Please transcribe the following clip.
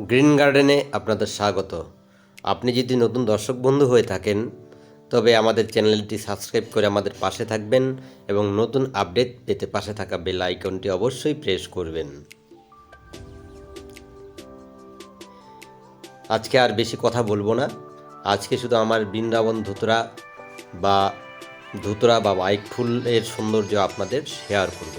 Green গার্ডেনে আপনাদের স্বাগত। আপনি যদি নতুন দর্শক বন্ধু হয়ে থাকেন তবে আমাদের চ্যানেলটি সাবস্ক্রাইব করে আমাদের পাশে থাকবেন এবং নতুন আপডেট পেতে পাশে থাকা বেল আইকনটি অবশ্যই প্রেস করবেন। আজকে আর বেশি কথা বলবো না। আজকে শুধু আমার বৃন্দাবন ধুতরা বা বাইক ফুলের সৌন্দর্য আপনাদের শেয়ার করব।